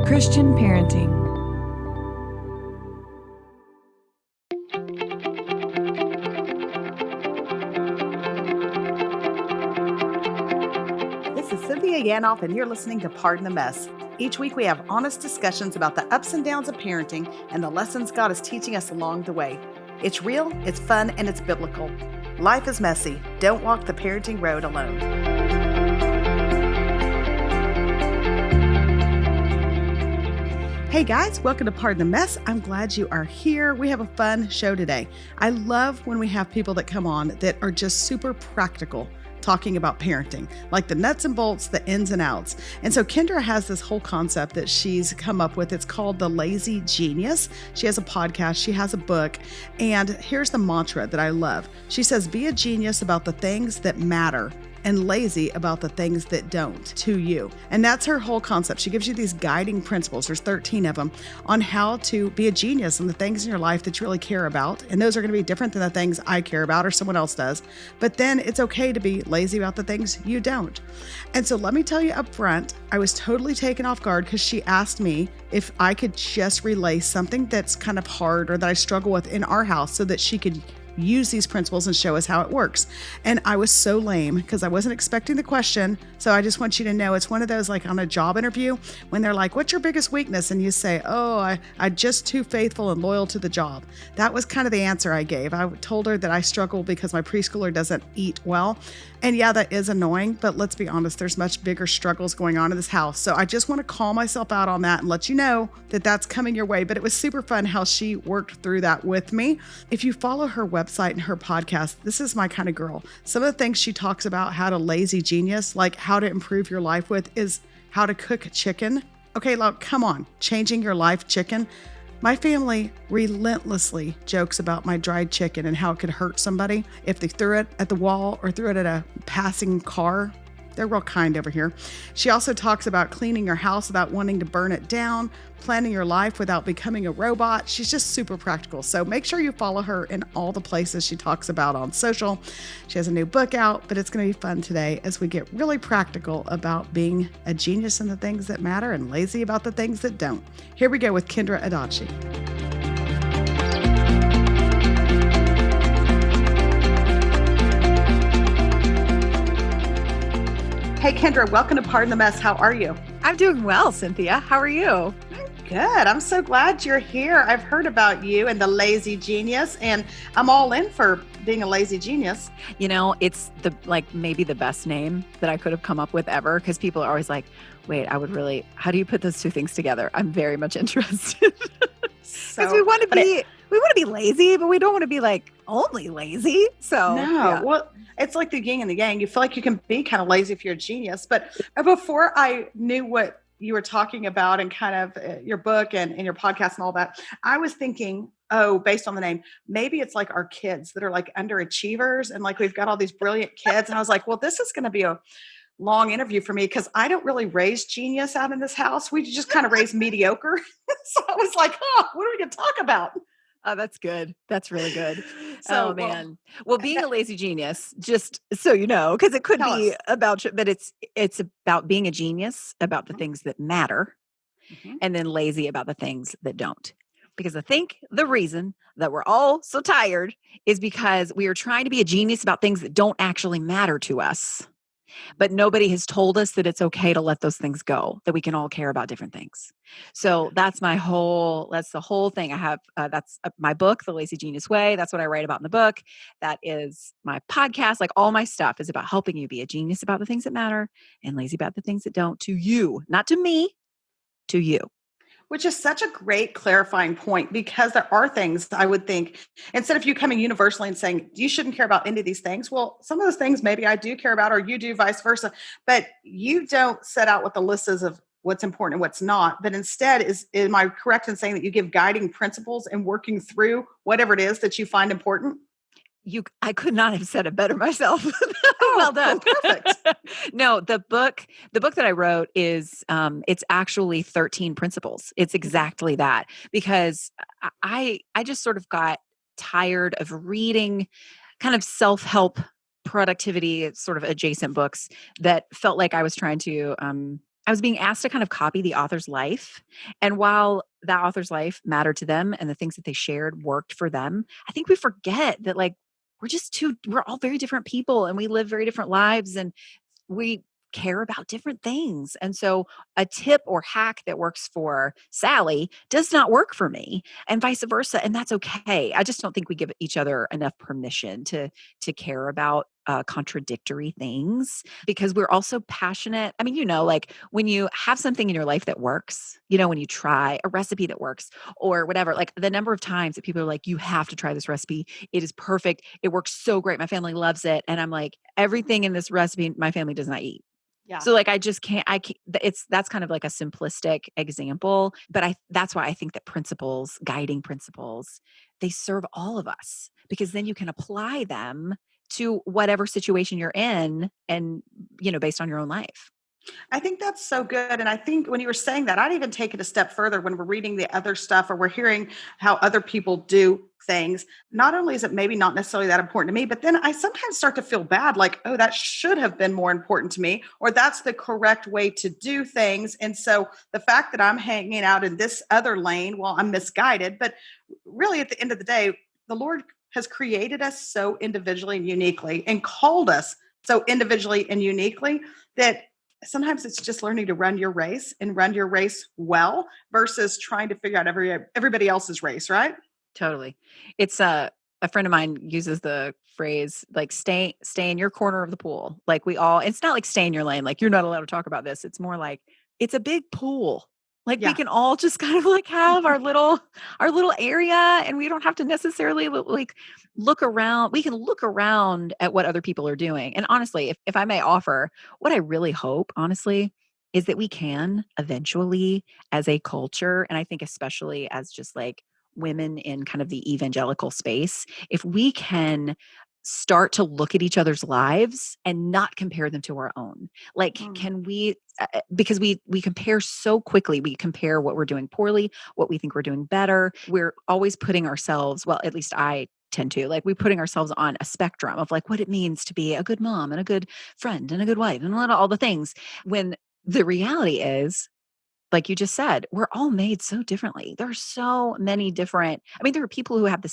Christian parenting. This is Cynthia Yanoff, and you're listening to Pardon the Mess. Each week we have honest discussions about the ups and downs of parenting and the lessons God is teaching us along the way. It's real, it's fun, and it's biblical. Life is messy. Don't walk the parenting road alone. Hey guys, welcome to Pardon the Mess. I'm glad you are here. We have a fun show today. I love when we have people that come on that are just super practical, talking about parenting, like the nuts and bolts, the ins and outs. And so Kendra has this whole concept that she's come up with. It's called The Lazy Genius. She has a podcast, she has a book, and here's the mantra that I love. She says, be a genius about the things that matter and lazy about the things that don't to you. And that's her whole concept. She gives you these guiding principles, there's 13 of them, on how to be a genius in the things in your life that you really care about. And those are going to be different than the things I care about or someone else does. But then it's okay to be lazy about the things you don't. And so let me tell you up front, I was totally taken off guard because she asked me if I could just relay something that's kind of hard or that I struggle with in our house so that she could use these principles and show us how it works. And I was so lame because I wasn't expecting the question. So I just want you to know it's one of those like on a job interview when they're like, what's your biggest weakness? And you say, I'm just too faithful and loyal to the job. That was kind of the answer I gave. I told her that I struggle because my preschooler doesn't eat well. And yeah, that is annoying, but let's be honest, there's much bigger struggles going on in this house. So I just want to call myself out on that and let you know that that's coming your way. But it was super fun how she worked through that with me. If you follow her website and her podcast, this is my kind of girl. Some of the things she talks about how to lazy genius, like how to improve your life with, is how to cook chicken. Okay, look, come on, changing your life chicken. My family relentlessly jokes about my dried chicken and how it could hurt somebody if they threw it at the wall or threw it at a passing car. They're real kind over here. She also talks about cleaning your house without wanting to burn it down, planning your life without becoming a robot. She's just super practical. So make sure you follow her in all the places she talks about on social. She has a new book out, but it's going to be fun today as we get really practical about being a genius in the things that matter and lazy about the things that don't. Here we go with Kendra Adachi. Hey, Kendra, welcome to Pardon the Mess. How are you? I'm doing well, Cynthia. How are you? Good. I'm so glad you're here. I've heard about you and the lazy genius, and I'm all in for being a lazy genius. You know, it's maybe the best name that I could have come up with ever, because people are always like, wait, how do you put those two things together? I'm very much interested. Because we want to be lazy, but we don't want to be like only lazy. So Well, it's like the yin and the yang. You feel like you can be kind of lazy if you're a genius. But before I knew what you were talking about and kind of your book and your podcast and all that, I was thinking, based on the name, maybe it's like our kids that are like underachievers. And like, we've got all these brilliant kids. And I was like, well, this is going to be a long interview for me because I don't really raise genius out in this house. We just kind of raise mediocre. So I was like, what are we going to talk about? Oh, that's good. That's really good. So, man. Well, being a lazy genius, just so you know, because it could be about, but it's about being a genius about the things that matter, and then lazy about the things that don't. Because I think the reason that we're all so tired is because we are trying to be a genius about things that don't actually matter to us. But nobody has told us that it's okay to let those things go, that we can all care about different things. So that's the whole thing. I have, that's my book, The Lazy Genius Way. That's what I write about in the book. That is my podcast. Like all my stuff is about helping you be a genius about the things that matter and lazy about the things that don't, to you, not to me, to you. Which is such a great clarifying point, because there are things I would think, instead of you coming universally and saying, you shouldn't care about any of these things. Well, some of those things maybe I do care about, or you do, vice versa. But you don't set out what the list is of what's important and what's not. But instead, am I correct in saying that you give guiding principles and working through whatever it is that you find important? I could not have said it better myself. Well done. Perfect. No, the book that I wrote is, it's actually 13 principles. It's exactly that, because I just sort of got tired of reading kind of self-help productivity sort of adjacent books that felt like I was trying to I was being asked to kind of copy the author's life. And while that author's life mattered to them and the things that they shared worked for them, I think we forget that like we're all very different people and we live very different lives and we care about different things. And so a tip or hack that works for Sally does not work for me and vice versa. And that's okay. I just don't think we give each other enough permission to care about contradictory things because we're also passionate. I mean, like when you have something in your life that works, when you try a recipe that works or whatever, like the number of times that people are like, you have to try this recipe. It is perfect. It works so great. My family loves it. And I'm like, everything in this recipe, my family does not eat. Yeah. So like, I can't, that's kind of like a simplistic example, but that's why I think that guiding principles, they serve all of us because then you can apply them to whatever situation you're in and, based on your own life. I think that's so good. And I think when you were saying that, I'd even take it a step further when we're reading the other stuff or we're hearing how other people do things. Not only is it maybe not necessarily that important to me, but then I sometimes start to feel bad like, oh, that should have been more important to me, or that's the correct way to do things. And so the fact that I'm hanging out in this other lane, well, I'm misguided. But really, at the end of the day, the Lord has created us so individually and uniquely and called us so individually and uniquely that sometimes it's just learning to run your race and run your race well versus trying to figure out everybody else's race, right? Totally. It's a friend of mine uses the phrase like stay in your corner of the pool. Like it's not like stay in your lane, like you're not allowed to talk about this. It's more like it's a big pool. Like we Yeah. can all just kind of like have our little area and we don't have to necessarily like look around. We can look around at what other people are doing. And honestly, if I may offer, what I really hope, honestly, is that we can eventually as a culture, and I think especially as just like women in kind of the evangelical space, if we can start to look at each other's lives and not compare them to our own. Like, can we, because we compare so quickly, we compare what we're doing poorly, what we think we're doing better. We're always putting ourselves, well, at least I tend to, like we're putting ourselves on a spectrum of like what it means to be a good mom and a good friend and a good wife and all the things. When the reality is, like you just said, we're all made so differently. There are so many different, I mean, there are people who have a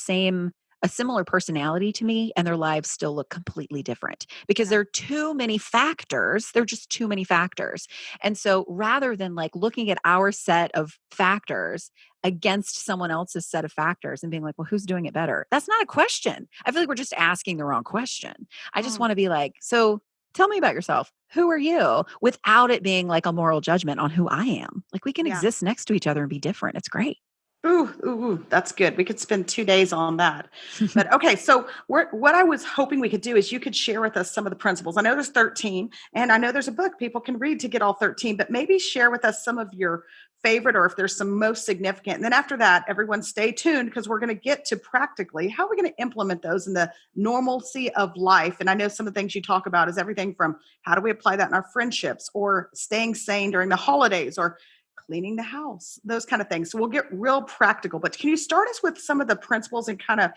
similar personality to me and their lives still look completely different because there are too many factors. There are just too many factors. And so rather than like looking at our set of factors against someone else's set of factors and being like, well, who's doing it better? That's not a question. I feel like we're just asking the wrong question. I just want to be like, so tell me about yourself. Who are you? Without it being like a moral judgment on who I am. Like we can exist next to each other and be different. It's great. Ooh, that's good. We could spend 2 days on that. But okay, so what I was hoping we could do is you could share with us some of the principles. I know there's 13, and I know there's a book people can read to get all 13, but maybe share with us some of your favorite or if there's some most significant. And then after that, everyone stay tuned because we're going to get to practically how are we going to implement those in the normalcy of life. And I know some of the things you talk about is everything from how do we apply that in our friendships or staying sane during the holidays or cleaning the house, those kind of things. So we'll get real practical. But can you start us with some of the principles and kind of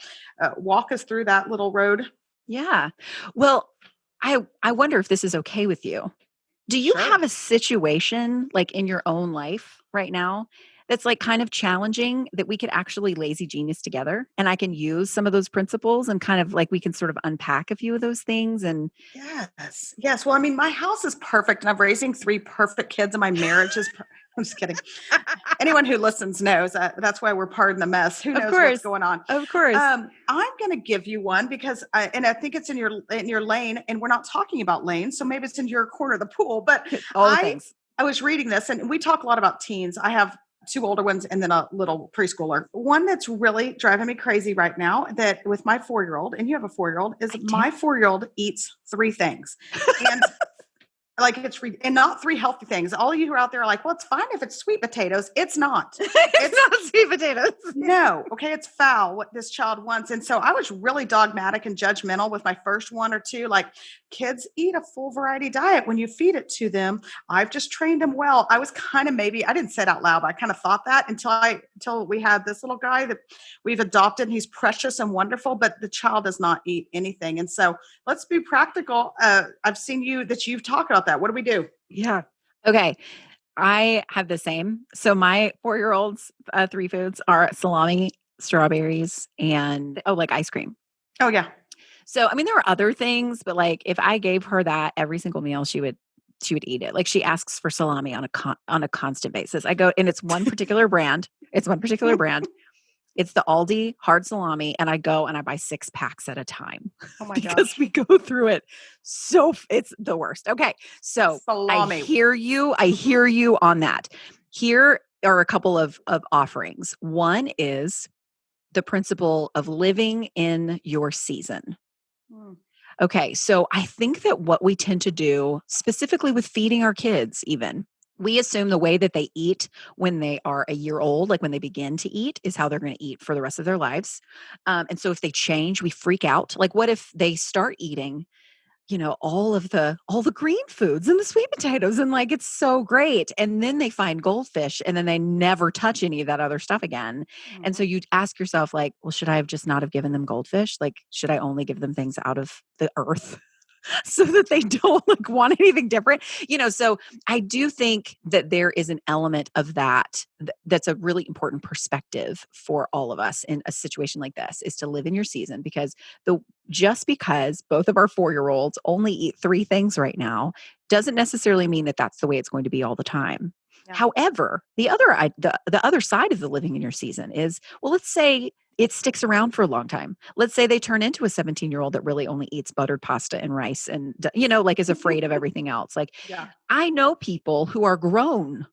walk us through that little road? Yeah. Well, I wonder if this is okay with you. Do you have a situation like in your own life right now that's like kind of challenging that we could actually lazy genius together and I can use some of those principles and kind of like we can sort of unpack a few of those things and Yes. Well, I mean, my house is perfect and I'm raising 3 perfect kids and my marriage is I'm just kidding. Anyone who listens knows that's why we're pardon the mess. Who knows what's going on? Of course. I'm going to give you one because I think it's in your lane, and we're not talking about lanes, so maybe it's in your corner of the pool. But all the things. I was reading this, and we talk a lot about teens. I have 2 older ones and then a little preschooler. One that's really driving me crazy right now that with my 4-year-old, and you have a 4-year-old, is my 4-year-old eats 3 things. And like and not 3 healthy things. All of you who are out there are like, well, it's fine if it's sweet potatoes. It's not. It's not sweet potatoes. No. Okay. It's foul what this child wants. And so I was really dogmatic and judgmental with my first 1 or 2, like kids eat a full variety diet when you feed it to them. I've just trained them well. I was kind of I didn't say it out loud, but I kind of thought that until we had this little guy that we've adopted. And he's precious and wonderful, but the child does not eat anything. And so let's be practical. I've seen that you've talked about that. What do we do? Yeah. Okay. I have the same. So my 4-year-old's 3 foods are salami, strawberries, and like ice cream. Oh yeah. So I mean, there are other things, but like if I gave her that every single meal, she would eat it. Like she asks for salami on a constant basis. I go, and it's one particular brand. It's one particular brand. It's the Aldi hard salami, and I go and I buy 6 packs at a time Oh my because gosh. we go through it it's the worst. Okay, so Salami. I hear you on that. Here are a couple of offerings. One is the principle of living in your season. Mm. Okay, so I think that what we tend to do, specifically with feeding our kids, even, we assume the way that they eat when they are a year old, like when they begin to eat, is how they're going to eat for the rest of their lives. And so if they change, we freak out. Like, what if they start eating all the green foods and the sweet potatoes, and like it's so great, and then they find goldfish and then they never touch any of that other stuff again. And so Mhm. you ask yourself, like, well, should I have just not have given them goldfish? Like, should I only give them things out of the earth? So that they don't like want anything different. So I do think that there is an element of that that's a really important perspective for all of us in a situation like this, is to live in your season, because just because both of our 4-year-olds only eat 3 things right now doesn't necessarily mean that that's the way it's going to be all the time. Yeah. However, the other side of the living in your season is, well, let's say it sticks around for a long time. Let's say they turn into a 17-year-old that really only eats buttered pasta and rice and, like is afraid of everything else. Like, Yeah. I know people who are grown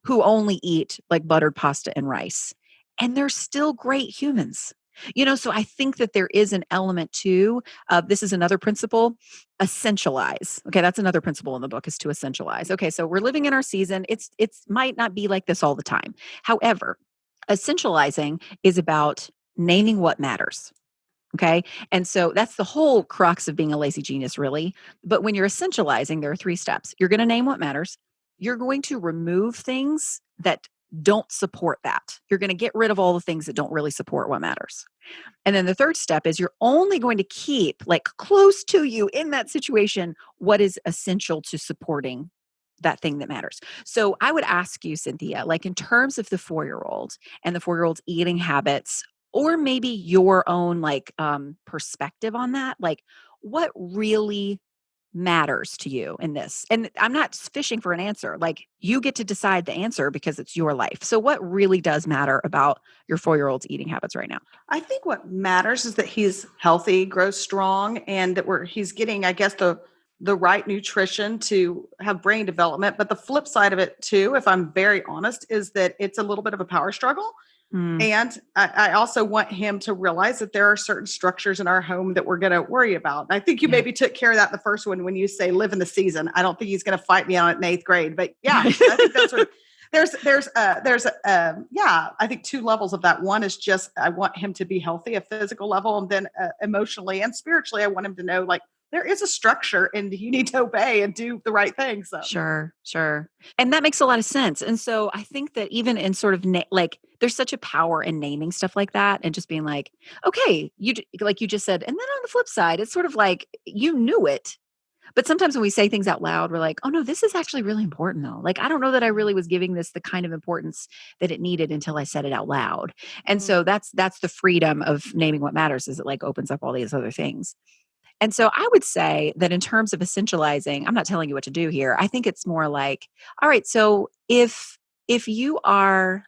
who only eat like buttered pasta and rice, and they're still great humans. So I think that there is an element too. This is another principle: essentialize. Okay, that's another principle in the book, is to essentialize. Okay, so we're living in our season. It's might not be like this all the time. However, essentializing is about naming what matters. Okay. And so that's the whole crux of being a lazy genius, really. But when you're essentializing, there are 3 steps. You're going to name what matters. You're going to remove things that don't support that. You're going to get rid of all the things that don't really support what matters. And then the third step is you're only going to keep, like, close to you in that situation, what is essential to supporting that thing that matters. So I would ask you, Cynthia, like in terms of the 4-year-old and the 4-year-old's eating habits, or maybe your own perspective on that, like what really matters to you in this? And I'm not fishing for an answer. Like, you get to decide the answer because it's your life. So what really does matter about your 4-year-old's eating habits right now? I think what matters is that he's healthy, grows strong, and that he's getting, I guess, the right nutrition to have brain development. But the flip side of it too, if I'm very honest, is that it's a little bit of a power struggle. Mm, And I also want him to realize that there are certain structures in our home that we're going to worry about. And I think you yeah. maybe took care of that in the first one when you say live in the season. I don't think he's going to fight me on it in 8th grade, but yeah, Right. I think that's sort of, yeah, I think 2 levels of that. One is just, I want him to be healthy, a physical level. And then emotionally and spiritually, I want him to know, like, there is a structure and you need to obey and do the right thing. So Sure, sure. And that makes a lot of sense. And so I think that even in sort of like there's such a power in naming stuff like that and just being like, okay, like you just said. And then on the flip side, it's sort of like you knew it. But sometimes when we say things out loud, we're like, oh no, this is actually really important though. Like, I don't know that I really was giving this the kind of importance that it needed until I said it out loud. And mm, so that's the freedom of naming what matters, is it like opens up all these other things. And so I would say that in terms of essentializing, I'm not telling you what to do here. I think it's more like, all right, so if you are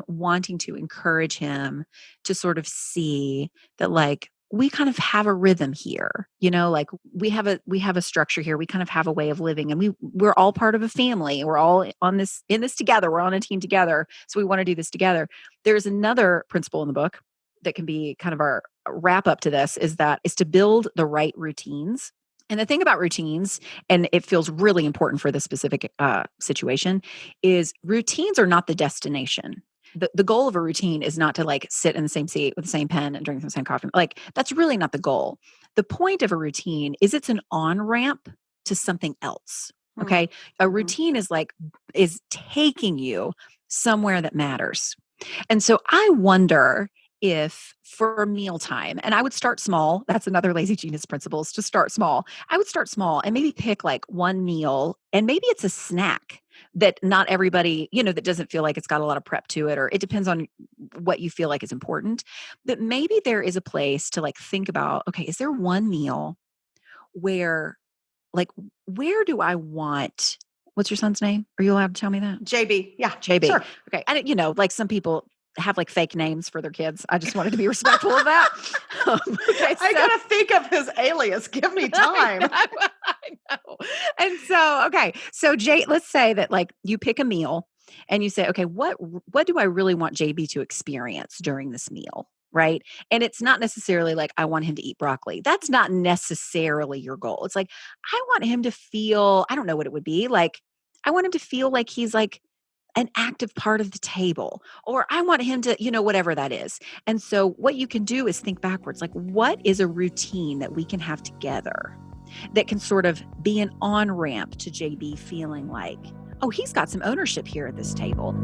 wanting to encourage him to sort of see that, like, we kind of have a rhythm here, like we have a structure here. We kind of have a way of living, and we're all part of a family. We're all in this together. We're on a team together. So we want to do this together. There's another principle in the book that can be kind of our wrap up to this, is to build the right routines. And the thing about routines, and it feels really important for this specific situation, is routines are not the destination. The goal of a routine is not to like sit in the same seat with the same pen and drink the same coffee. Like, that's really not the goal. The point of a routine is it's an on-ramp to something else. Okay. A mhm. routine is taking you somewhere that matters. And so I wonder if for mealtime, and I would start small, that's another lazy genius principle, is to start small. I would start small and maybe pick like one meal, and maybe it's a snack that not everybody, that doesn't feel like it's got a lot of prep to it, or it depends on what you feel like is important. But maybe there is a place to like think about, okay, is there one meal where like, where do I want, what's your son's name? Are you allowed to tell me that? JB. Yeah. JB. Sure. Okay. And like some people have like fake names for their kids. I just wanted to be respectful of that. Okay, I got to think of his alias. Give me time. I know. And so, okay. So let's say that like you pick a meal and you say, okay, what do I really want JB to experience during this meal? Right. And it's not necessarily like, I want him to eat broccoli. That's not necessarily your goal. It's like, I want him to feel, I don't know what it would be like. I want him to feel like he's like an active part of the table, or I want him to, whatever that is. And so what you can do is think backwards, like what is a routine that we can have together that can sort of be an on-ramp to JB feeling like, oh, he's got some ownership here at this table.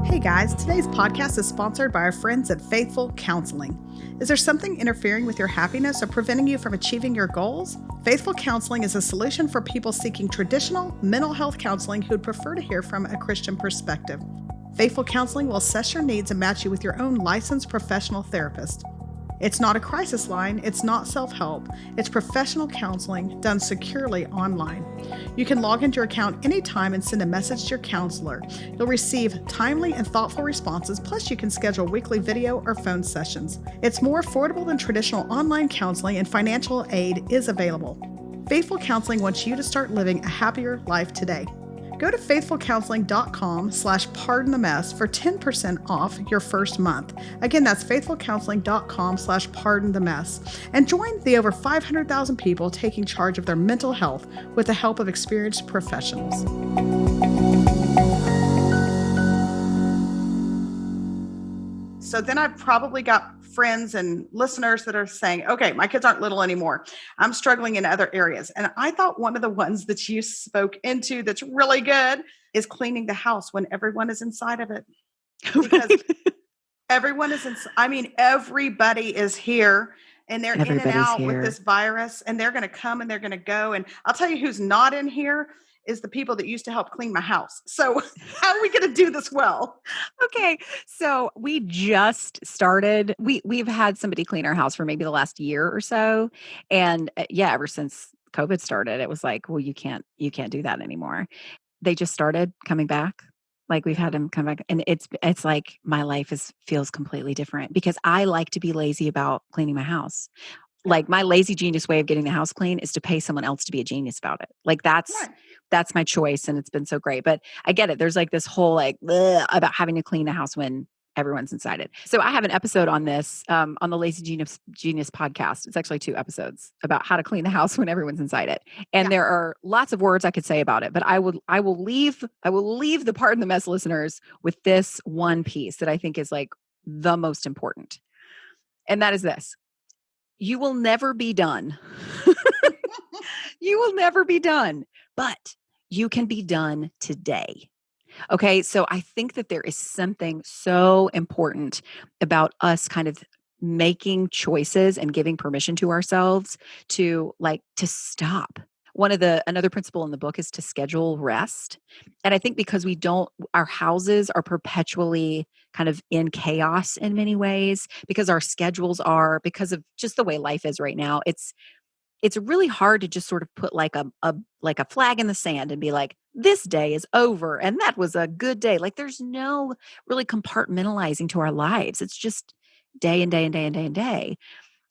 Hey guys, today's podcast is sponsored by our friends at Faithful Counseling. Is there something interfering with your happiness or preventing you from achieving your goals? Faithful Counseling is a solution for people seeking traditional mental health counseling who'd prefer to hear from a Christian perspective. Faithful Counseling will assess your needs and match you with your own licensed professional therapist. It's not a crisis line, it's not self-help, it's professional counseling done securely online. You can log into your account anytime and send a message to your counselor. You'll receive timely and thoughtful responses, plus you can schedule weekly video or phone sessions. It's more affordable than traditional online counseling, and financial aid is available. Faithful Counseling wants you to start living a happier life today. Go to faithfulcounseling.com/pardon the mess for 10% off your first month. Again, that's faithfulcounseling.com/pardon the mess. And join the over 500,000 people taking charge of their mental health with the help of experienced professionals. So then I've probably got friends and listeners that are saying, okay, my kids aren't little anymore. I'm struggling in other areas. And I thought one of the ones that you spoke into that's really good is cleaning the house when everyone is inside of it. Because everybody is here and they're in and out with this virus, and they're going to come and they're going to go. And I'll tell you who's not in here is the people that used to help clean my house. So how are we going to do this well? Okay. So we just started, we've had somebody clean our house for maybe the last year or so. And ever since COVID started, it was like, well, you can't do that anymore. They just started coming back. Like we've had them come back, and it's like my life feels completely different because I like to be lazy about cleaning my house. Like my lazy genius way of getting the house clean is to pay someone else to be a genius about it. Like that's my choice, and it's been so great. But I get it. There's like this whole like about having to clean the house when everyone's inside it. So I have an episode on this on the Lazy Genius podcast. It's actually 2 episodes about how to clean the house when everyone's inside it. And there are lots of words I could say about it, but I will leave the Pardon the Mess listeners with this one piece that I think is like the most important. And that is this. You will never be done. You will never be done, but you can be done today. Okay. So I think that there is something so important about us kind of making choices and giving permission to ourselves to stop. Another principle in the book is to schedule rest. And I think because our houses are perpetually kind of in chaos in many ways, because our schedules are, because of just the way life is right now, it's really hard to just sort of put like a flag in the sand and be like, this day is over and that was a good day. Like there's no really compartmentalizing to our lives. It's just day and day and day and day and day.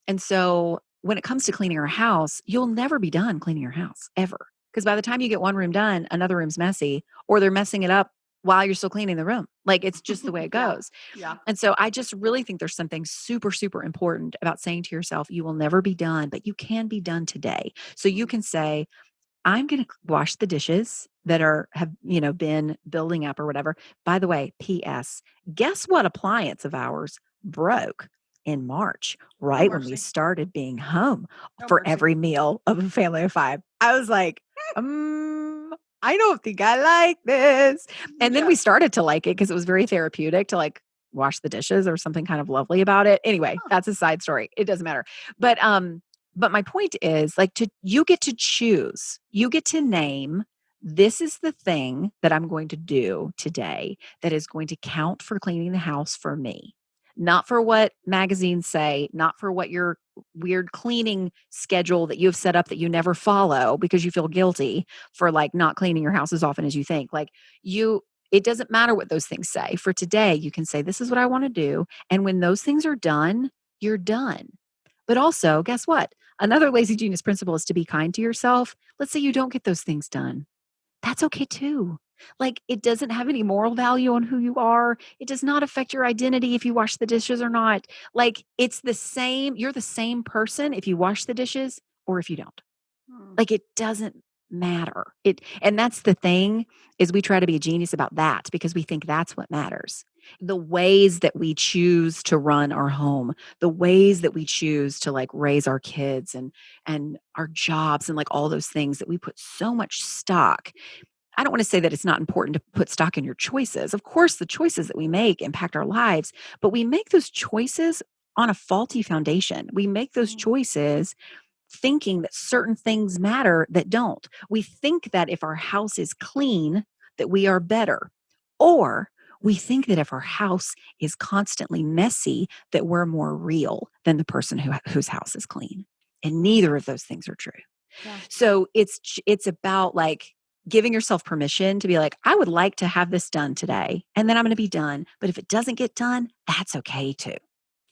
And so when it comes to cleaning our house, you'll never be done cleaning your house ever. Because by the time you get one room done, another room's messy, or they're messing it up while you're still cleaning the room. Like it's just the way it goes. Yeah. And so I just really think there's something super, super important about saying to yourself, you will never be done, but you can be done today. So you can say, I'm going to wash the dishes that have been building up or whatever. By the way, P.S. Guess what appliance of ours broke in March, right when we started being home for every meal of a family of 5. I was like, I I don't think I like this. And then we started to like it because it was very therapeutic to like wash the dishes or something kind of lovely about it. Anyway, that's a side story. It doesn't matter. But my point is like you get to choose. You get to name, this is the thing that I'm going to do today that is going to count for cleaning the house for me. Not for what magazines say, not for what your weird cleaning schedule that you have set up that you never follow because you feel guilty for like not cleaning your house as often as you think. Like it doesn't matter what those things say. For today, you can say, this is what I want to do. And when those things are done, you're done. But also, guess what? Another lazy genius principle is to be kind to yourself. Let's say you don't get those things done. That's okay too. Like it doesn't have any moral value on who you are. It does not affect your identity if you wash the dishes or not. Like it's the same, you're the same person if you wash the dishes or if you don't. Like it doesn't matter. And that's the thing is we try to be a genius about that because we think that's what matters. The ways that we choose to run our home, the ways that we choose to like raise our kids and our jobs and like all those things that we put so much stock. I don't want to say that it's not important to put stock in your choices. Of course, the choices that we make impact our lives, but we make those choices on a faulty foundation. We make those choices thinking that certain things matter that don't. We think that if our house is clean, that we are better. Or we think that if our house is constantly messy, that we're more real than the person whose house is clean. And neither of those things are true. Yeah. So it's about like giving yourself permission to be like, I would like to have this done today, and then I'm going to be done. But if it doesn't get done, that's okay too.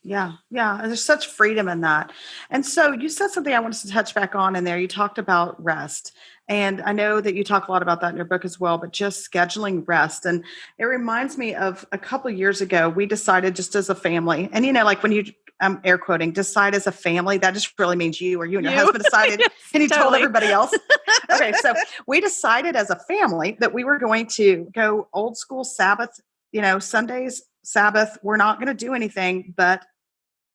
Yeah. Yeah. There's such freedom in that. And so you said something I wanted to touch back on in there. You talked about rest. And I know that you talk a lot about that in your book as well, but just scheduling rest. And it reminds me of a couple of years ago, we decided just as a family, and like when you, I'm air quoting, decide as a family, that just really means you or you and your husband decided yes, and you told everybody else. Okay. So we decided as a family that we were going to go old school Sabbath, Sundays, Sabbath. We're not going to do anything but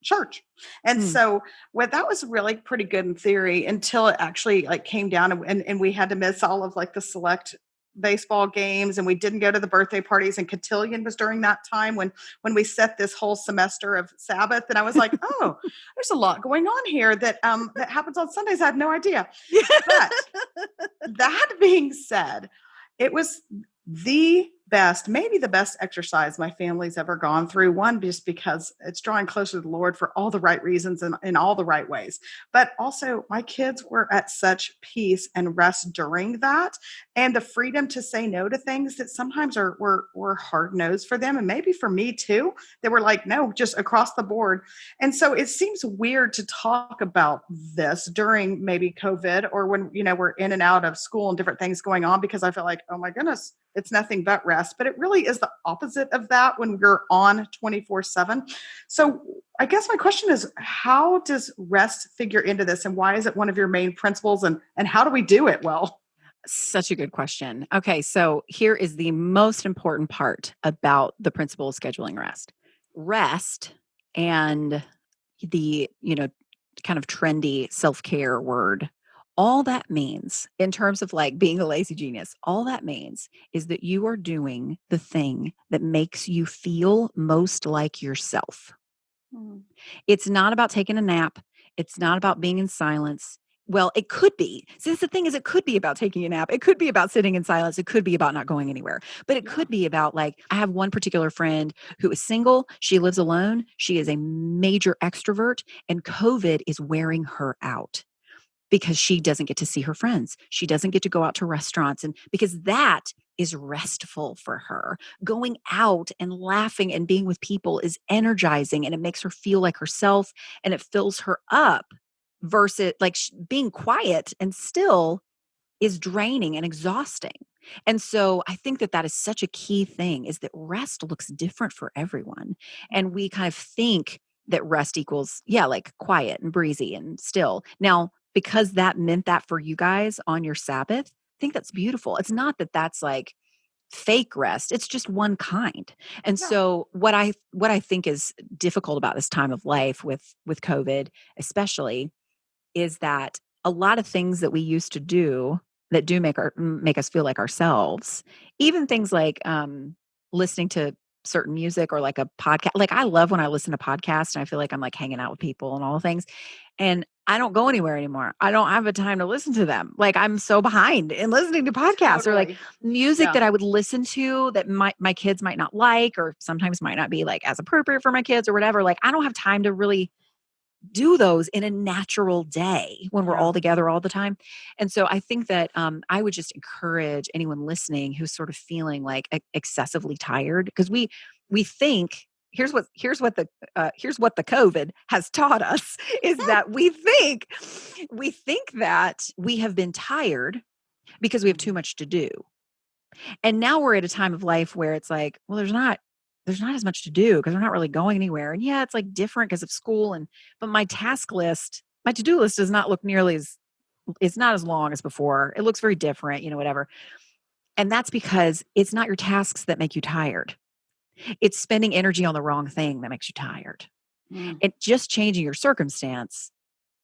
church. And so that was really pretty good in theory until it actually like came down and we had to miss all of like the select baseball games and we didn't go to the birthday parties, and cotillion was during that time when we set this whole semester of Sabbath. And I was like, oh, there's a lot going on here that happens on Sundays. I had no idea. But that being said, it was maybe the best exercise my family's ever gone through. One, just because it's drawing closer to the Lord for all the right reasons and in all the right ways. But also my kids were at such peace and rest during that. And the freedom to say no to things that sometimes were hard no's for them. And maybe for me too, they were like, no, just across the board. And so it seems weird to talk about this during maybe COVID or when, we're in and out of school and different things going on, because I feel like, oh my goodness, it's nothing but rest. But it really is the opposite of that when you're on 24/7. So I guess my question is, how does rest figure into this? And why is it one of your main principles? And how do we do it well? Such a good question. Okay, so here is the most important part about the principle of scheduling rest. Rest and the, kind of trendy self-care word, all that means in terms of like being a lazy genius, all that means is that you are doing the thing that makes you feel most like yourself. It's not about taking a nap. It's not about being in silence. Well, it could be. Since the thing is, it could be about taking a nap. It could be about sitting in silence. It could be about not going anywhere. But it could be about like, I have one particular friend who is single. She lives alone. She is a major extrovert, and COVID is wearing her out because she doesn't get to see her friends. She doesn't get to go out to restaurants, and because that is restful for her. Going out and laughing and being with people is energizing, and it makes her feel like herself, and it fills her up, versus like being quiet and still is draining and exhausting. And so I think that is such a key thing, is that rest looks different for everyone. And we kind of think that rest equals, like quiet and breezy and still. Now, because that meant that for you guys on your Sabbath, I think that's beautiful. It's not that that's like fake rest. It's just one kind. And so what I think is difficult about this time of life with COVID, especially, is that a lot of things that we used to do that do make us feel like ourselves. Even things like listening to certain music or like a podcast. Like I love when I listen to podcasts and I feel like I'm like hanging out with people and all the things. And I don't go anywhere anymore. I don't have a time to listen to them. Like I'm so behind in listening to podcasts or like music that I would listen to that my kids might not like, or sometimes might not be like as appropriate for my kids or whatever. Like I don't have time to really do those in a natural day when we're all together all the time. And so I think that I would just encourage anyone listening who's sort of feeling like excessively tired, because we think here's what the COVID has taught us is that we think that we have been tired because we have too much to do. And now we're at a time of life where it's like, well, there's not as much to do because we're not really going anywhere. And yeah, it's like different because of school but my to-do list does not look nearly as, it's not as long as before. It looks very different, whatever. And that's because it's not your tasks that make you tired. It's spending energy on the wrong thing that makes you tired. And just changing your circumstance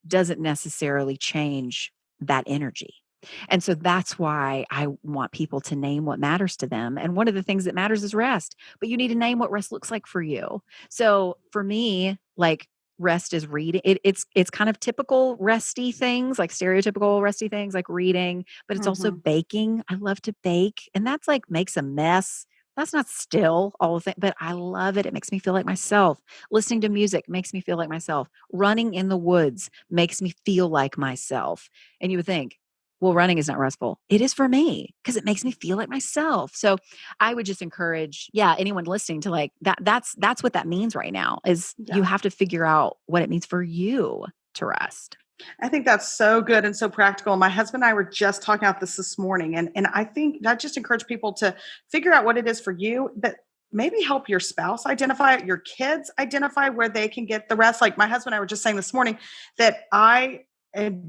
doesn't necessarily change that energy. And so that's why I want people to name what matters to them. And one of the things that matters is rest, but you need to name what rest looks like for you. So for me, like rest is reading. It's kind of typical resty things, like stereotypical resty things like reading, but it's also baking. I love to bake, and that's like makes a mess. That's not still all of it, but I love it. It makes me feel like myself. Listening to music makes me feel like myself. Running in the woods makes me feel like myself. And you would think, well, running is not restful. It is for me because it makes me feel like myself. So I would just encourage, anyone listening to like that. That's what that means right now is you have to figure out what it means for you to rest. I think that's so good and so practical. My husband and I were just talking about this morning. And I think I just encourage people to figure out what it is for you, but maybe help your spouse identify it, your kids identify where they can get the rest. Like my husband and I were just saying this morning that I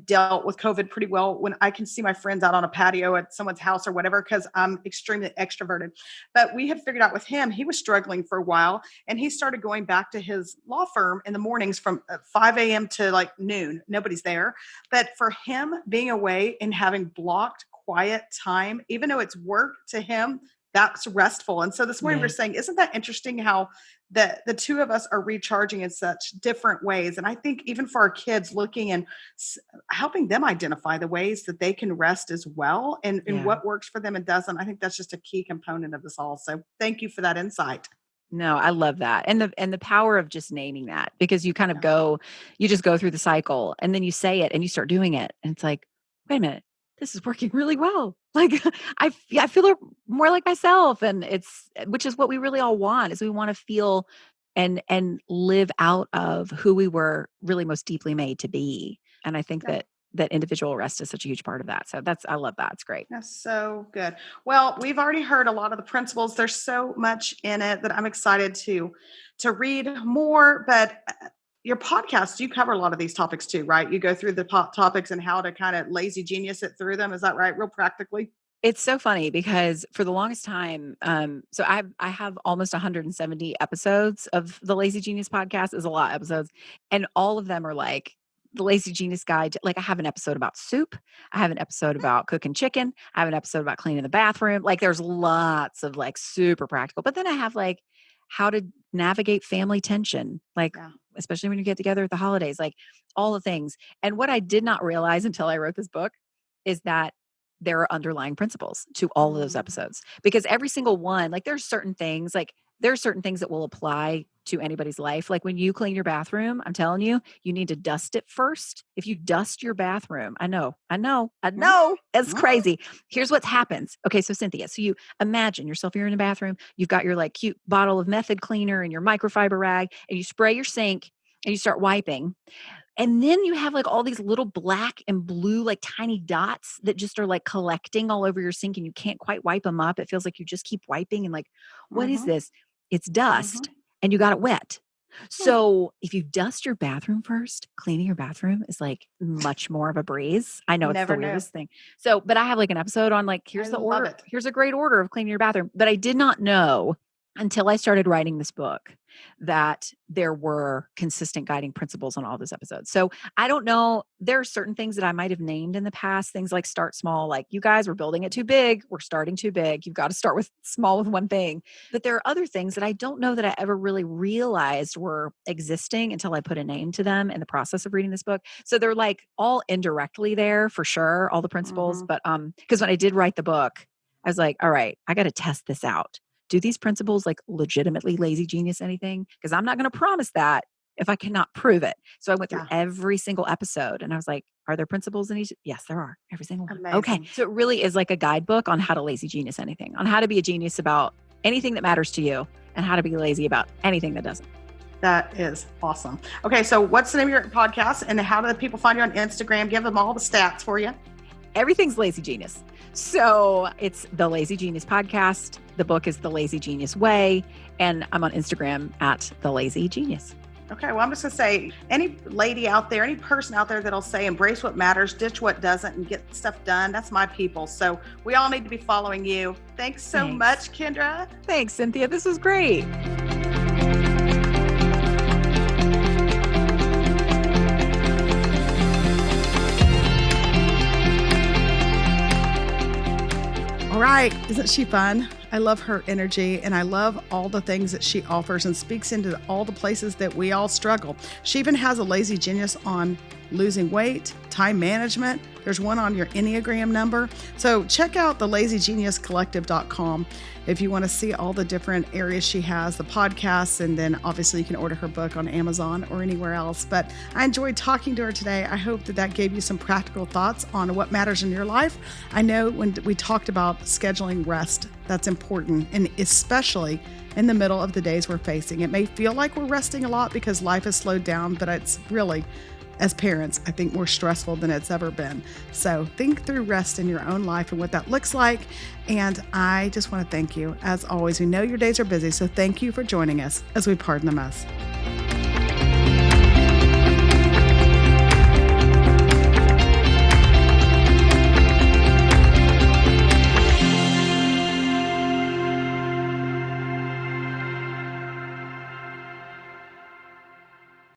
dealt with COVID pretty well when I can see my friends out on a patio at someone's house or whatever, because I'm extremely extroverted. But we had figured out with him, he was struggling for a while, and he started going back to his law firm in the mornings from 5 a.m. to like noon. Nobody's there. But for him, being away and having blocked quiet time, even though it's work to him, that's restful. And so this morning we're saying, isn't that interesting how the two of us are recharging in such different ways? And I think even for our kids, looking and helping them identify the ways that they can rest as well and what works for them and doesn't. I think that's just a key component of this all. So thank you for that insight. No, I love that. And the power of just naming that, because you kind of you just go through the cycle and then you say it and you start doing it. And it's like, wait a minute, this is working really well. Like I feel more like myself. And which is what we really all want, is we want to feel and live out of who we were really most deeply made to be. And I think that individual rest is such a huge part of that. So I love that. It's great. That's so good. Well, we've already heard a lot of the principles. There's so much in it that I'm excited to read more, but your podcast, you cover a lot of these topics too, right? You go through the topics and how to kind of lazy genius it through them. Is that right? Real practically? It's so funny because for the longest time, so I have almost 170 episodes of the Lazy Genius podcast. Is a lot of episodes, and all of them are like the Lazy Genius Guide. Like I have an episode about soup, I have an episode about cooking chicken, I have an episode about cleaning the bathroom. Like there's lots of like super practical. But then I have like how to navigate family tension, like especially when you get together at the holidays, like all the things. And what I did not realize until I wrote this book is that there are underlying principles to all of those episodes, because every single one, like there's certain things that will apply to anybody's life. Like when you clean your bathroom, I'm telling you, you need to dust it first. If you dust your bathroom, I know, it's crazy. Here's what happens. Okay. So Cynthia, so you imagine yourself, you're in the bathroom, you've got your like cute bottle of method cleaner and your microfiber rag, and you spray your sink and you start wiping. And then you have like all these little black and blue, like tiny dots that just are like collecting all over your sink, and you can't quite wipe them up. It feels like you just keep wiping and like, what is this? It's dust and you got it wet. So if you dust your bathroom first, cleaning your bathroom is like much more of a breeze. I know it's the weirdest thing. So, but I have like an episode on like, here's the order. Here's a great order of cleaning your bathroom. But I did not know until I started writing this book that there were consistent guiding principles on all those episodes. So I don't know. There are certain things that I might have named in the past, things like start small, like you guys were building it too big. We're starting too big. You've got to start with small with one thing. But there are other things that I don't know that I ever really realized were existing until I put a name to them in the process of reading this book. So they're like all indirectly there for sure, all the principles. But because when I did write the book, I was like, all right, I got to test this out. Do these principles like legitimately lazy genius anything? Because I'm not going to promise that if I cannot prove it. So I went through every single episode and I was like, are there principles in each? Yes, there are. Every single one. Amazing. Okay. So it really is like a guidebook on how to lazy genius anything, on how to be a genius about anything that matters to you and how to be lazy about anything that doesn't. That is awesome. Okay. So what's the name of your podcast and how do the people find you on Instagram? Give them all the stats for you. Everything's Lazy Genius. So it's the Lazy Genius podcast. The book is The Lazy Genius Way. And I'm on Instagram at The Lazy Genius. Okay. Well, I'm just going to say any lady out there, any person out there that'll say embrace what matters, ditch what doesn't, and get stuff done. That's my people. So we all need to be following you. Thanks so much, Kendra. Thanks, Cynthia. This was great. All right. Isn't she fun? I love her energy and I love all the things that she offers and speaks into all the places that we all struggle. She even has a lazy genius on losing weight, time management. There's one on your Enneagram number. So check out the lazygeniuscollective.com if you want to see all the different areas she has, the podcasts, and then obviously you can order her book on Amazon or anywhere else. But I enjoyed talking to her today. I hope that gave you some practical thoughts on what matters in your life. I know when we talked about scheduling rest, that's important, and especially in the middle of the days we're facing. It may feel like we're resting a lot because life has slowed down, but it's really, as parents, I think more stressful than it's ever been. So think through rest in your own life and what that looks like. And I just want to thank you. As always, we know your days are busy, so thank you for joining us as we pardon the mess.